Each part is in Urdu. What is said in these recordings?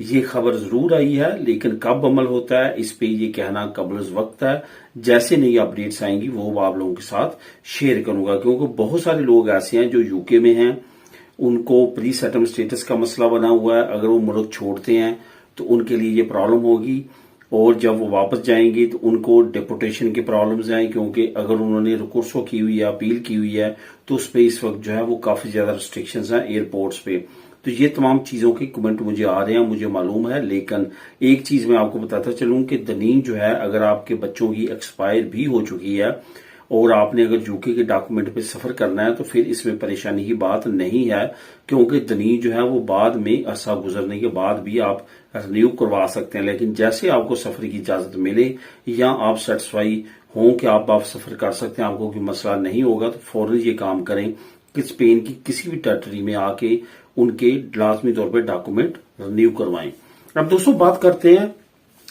یہ خبر ضرور آئی ہے، لیکن کب عمل ہوتا ہے اس پہ یہ کہنا قبل از وقت ہے۔ جیسے نئی اپڈیٹس آئیں گی وہ آپ لوگوں کے ساتھ شیئر کروں گا، کیونکہ بہت سارے لوگ ایسے ہیں جو یو کے میں ہیں، ان کو پری سیٹل سٹیٹس کا مسئلہ بنا ہوا ہے، اگر وہ ملک چھوڑتے ہیں تو ان کے لیے یہ پرابلم ہوگی، اور جب وہ واپس جائیں گے تو ان کو ڈیپورٹیشن کے پرابلمز ہیں، کیونکہ اگر انہوں نے ریکورسو کی ہوئی ہے، اپیل کی ہوئی ہے، تو اس پہ اس وقت جو ہے وہ کافی زیادہ ریسٹرکشنز ہیں ایئرپورٹس پہ۔ تو یہ تمام چیزوں کے کمنٹ مجھے آ رہے ہیں، مجھے معلوم ہے، لیکن ایک چیز میں آپ کو بتاتا چلوں کہ دنی جو ہے اگر آپ کے بچوں کی ایکسپائر بھی ہو چکی ہے اور آپ نے اگر یو کے ڈاکومنٹ پہ سفر کرنا ہے تو پھر اس میں پریشانی کی بات نہیں ہے، کیونکہ دنی جو ہے وہ بعد میں عرصہ گزرنے کے بعد بھی آپ رینیو کروا سکتے ہیں، لیکن جیسے آپ کو سفر کی اجازت ملے یا آپ سیٹسفائی ہوں کہ آپ سفر کر سکتے ہیں، آپ کو کوئی مسئلہ نہیں ہوگا، تو فوراً یہ کام کریں کہ اسپین کی کسی بھی ٹیریٹری میں آ کے ان کے لازمی طور پہ ڈاکومنٹ رینیو کروائیں۔ اب دوستوں بات کرتے ہیں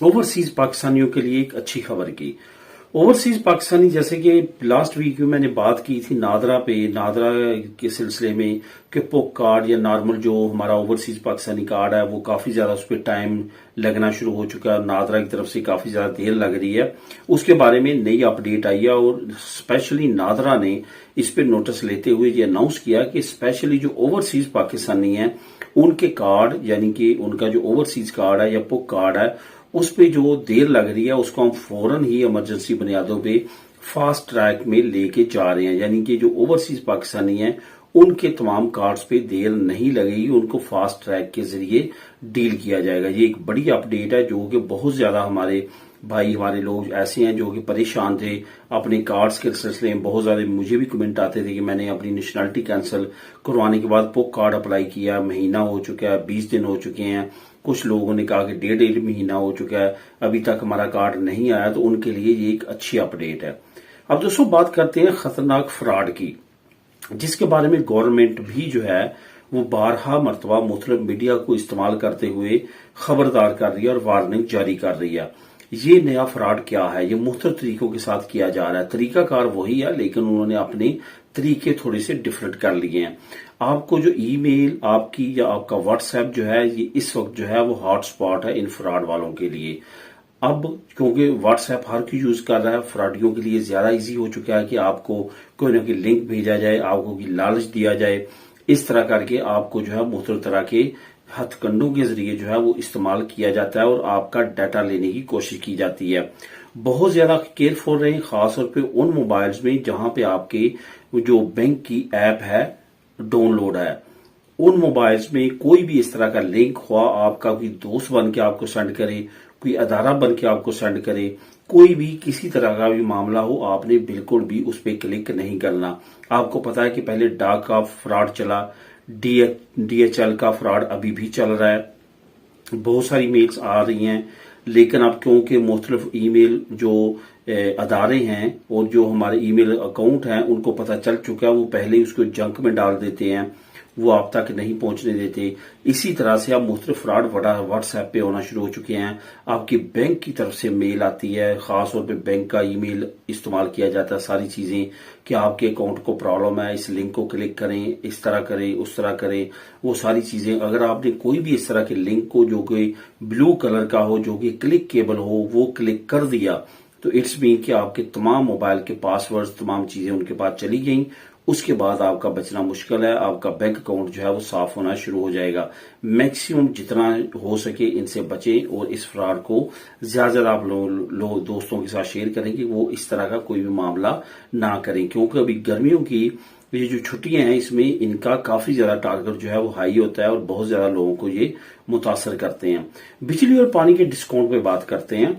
اوورسیز پاکستانیوں کے لیے ایک اچھی خبر کی۔ اوورسیز پاکستانی جیسے کہ لاسٹ ویک میں نے بات کی تھی نادرا کے سلسلے میں کہ پوک کارڈ یا نارمل جو ہمارا اوورسیز پاکستانی کارڈ ہے وہ کافی زیادہ اس پہ ٹائم لگنا شروع ہو چکا ہے، نادرا کی طرف سے کافی زیادہ دیر لگ رہی ہے، اس کے بارے میں نئی اپڈیٹ آئی ہے، اور اسپیشلی نادرا نے اس پہ نوٹس لیتے ہوئے یہ اناؤنس کیا کہ اسپیشلی جو اوورسیز پاکستانی ہیں ان کے کارڈ، یعنی کہ ان کا جو اوورسیز کارڈ ہے یا پوک کارڈ ہے اس پہ جو دیر لگ رہی ہے اس کو ہم فوراً ہی ایمرجنسی بنیادوں پہ فاسٹ ٹریک میں لے کے جا رہے ہیں، یعنی کہ جو اوورسیز پاکستانی ہیں ان کے تمام کارڈز پہ دیر نہیں لگے گی، ان کو فاسٹ ٹریک کے ذریعے ڈیل کیا جائے گا۔ یہ ایک بڑی اپڈیٹ ہے جو کہ بہت زیادہ ہمارے بھائی ہمارے لوگ ایسے ہیں جو کہ پریشان تھے اپنے کارڈز کے سلسلے میں، بہت زیادہ مجھے بھی کمنٹ آتے تھے کہ میں نے اپنی نیشنلٹی کینسل کروانے کے بعد پوک کارڈ اپلائی کیا، مہینہ ہو چکا ہے، 20 دن ہو چکے ہیں، کچھ لوگوں نے کہا کہ 1.5 مہینہ ہو چکا ہے، ابھی تک ہمارا کارڈ نہیں آیا، تو ان کے لیے یہ ایک اچھی اپڈیٹ ہے۔ اب دوستوں بات کرتے ہیں خطرناک فراڈ کی، جس کے بارے میں گورنمنٹ بھی جو ہے وہ بارہا مرتبہ مختلف میڈیا کو استعمال کرتے ہوئے خبردار کر رہی ہے اور وارننگ جاری کر رہی ہے۔ یہ نیا فراڈ کیا ہے؟ یہ مختلف طریقوں کے ساتھ کیا جا رہا ہے، طریقہ کار وہی ہے لیکن انہوں نے اپنے طریقے تھوڑے سے ڈفرنٹ کر لیے ہیں۔ آپ کو جو ای میل آپ کی یا آپ کا واٹس ایپ جو ہے یہ اس وقت جو ہے وہ ہاٹ سپاٹ ہے ان فراڈ والوں کے لیے۔ اب کیونکہ واٹس ایپ ہر کوئی یوز کر رہا ہے، فراڈیوں کے لیے زیادہ ایزی ہو چکا ہے کہ آپ کو کوئی نہ کوئی لنک بھیجا جائے، آپ کو کوئی لالچ دیا جائے، اس طرح کر کے آپ کو جو ہے مختلف طرح کے ہتھ کنڈوں کے ذریعے جو ہے وہ استعمال کیا جاتا ہے اور آپ کا ڈیٹا لینے کی کوشش کی جاتی ہے۔ بہت زیادہ کیئرفل رہیں، خاص طور پہ ان موبائلز میں جہاں پہ آپ کے جو بینک کی ایپ ہے ڈاؤن لوڈ ہے، ان موبائلز میں کوئی بھی اس طرح کا لنک ہوا، آپ کا کوئی دوست بن کے آپ کو سینڈ کرے، کوئی ادارہ بن کے آپ کو سینڈ کرے، کوئی بھی کسی طرح کا بھی معاملہ ہو، آپ نے بالکل بھی اس پہ کلک نہیں کرنا۔ آپ کو پتا ہے کہ پہلے ڈاک کا فراڈ چلا، ڈی ایچ ایل کا فراڈ ابھی بھی چل رہا ہے، بہت ساری میلز آ رہی ہیں، لیکن اب کیونکہ مختلف ای میل جو ادارے ہیں اور جو ہمارے ای میل اکاؤنٹ ہیں ان کو پتہ چل چکا ہے، وہ پہلے اس کو جنک میں ڈال دیتے ہیں، وہ آپ تک نہیں پہنچنے دیتے۔ اسی طرح سے اب مختلف فراڈ واٹس ایپ پہ ہونا شروع ہو چکے ہیں، آپ کی بینک کی طرف سے میل آتی ہے، خاص طور پہ بینک کا ای میل استعمال کیا جاتا ہے، ساری چیزیں کہ آپ کے اکاؤنٹ کو پرابلم ہے، اس لنک کو کلک کریں، اس طرح کریں، اس طرح کریں، وہ ساری چیزیں۔ اگر آپ نے کوئی بھی اس طرح کے لنک کو جو کہ بلو کلر کا ہو، جو کہ کلک کیبل ہو، وہ کلک کر دیا تو اٹس مین کہ آپ کے تمام موبائل کے پاس ورڈز، تمام چیزیں ان کے پاس چلی گئیں، اس کے بعد آپ کا بچنا مشکل ہے، آپ کا بینک اکاؤنٹ جو ہے وہ صاف ہونا شروع ہو جائے گا۔ میکسیمم جتنا ہو سکے ان سے بچیں اور اس فراڈ کو زیادہ زیادہ آپ لوگ دوستوں کے ساتھ شیئر کریں کہ وہ اس طرح کا کوئی بھی معاملہ نہ کریں، کیونکہ ابھی گرمیوں کی یہ جو چھٹیاں ہیں اس میں ان کا کافی زیادہ ٹارگٹ جو ہے وہ ہائی ہوتا ہے اور بہت زیادہ لوگوں کو یہ متاثر کرتے ہیں۔ بجلی اور پانی کے ڈسکاؤنٹ پہ بات کرتے ہیں،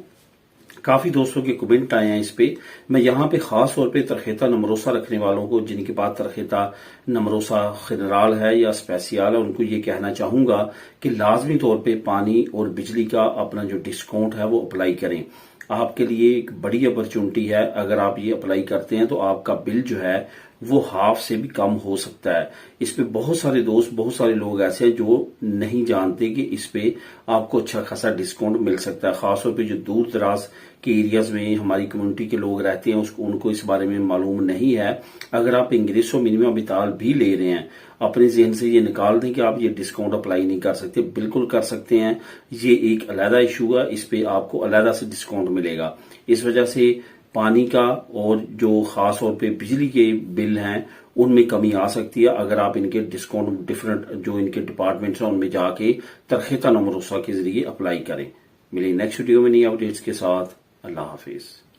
کافی دوستوں کے کمنٹ آئے ہیں اس پہ۔ میں یہاں پہ خاص طور پہ ترخیتہ نمروسہ رکھنے والوں کو، جن کے پاس ترخیتہ نمروسہ خنرال ہے یا اسپیسیال ہے، ان کو یہ کہنا چاہوں گا کہ لازمی طور پہ پانی اور بجلی کا اپنا جو ڈسکاؤنٹ ہے وہ اپلائی کریں۔ آپ کے لیے ایک بڑی اپرچونٹی ہے، اگر آپ یہ اپلائی کرتے ہیں تو آپ کا بل جو ہے وہ ہاف سے بھی کم ہو سکتا ہے۔ اس پہ بہت سارے دوست، بہت سارے لوگ ایسے ہیں جو نہیں جانتے کہ اس پہ آپ کو اچھا خاصا ڈسکاؤنٹ مل سکتا ہے، خاص طور پہ جو دور دراز کے ایریاز میں ہماری کمیونٹی کے لوگ رہتے ہیں ان کو اس بارے میں معلوم نہیں ہے۔ اگر آپ انگریسو منیمم وتال بھی لے رہے ہیں، اپنے ذہن سے یہ نکال دیں کہ آپ یہ ڈسکاؤنٹ اپلائی نہیں کر سکتے، بالکل کر سکتے ہیں۔ یہ ایک علیحدہ ایشو ہے، اس پہ آپ کو علیحدہ سے ڈسکاؤنٹ ملے گا۔ اس وجہ سے پانی کا اور جو خاص طور پہ بجلی کے بل ہیں ان میں کمی آ سکتی ہے اگر آپ ان کے ڈسکاؤنٹ ڈفرنٹ جو ان کے ڈپارٹمنٹس ہیں ان میں جا کے ترخیص نمبروسہ کے ذریعے اپلائی کریں۔ ملیں نیکسٹ ویڈیو میں نئی اپڈیٹس کے ساتھ۔ اللہ حافظ۔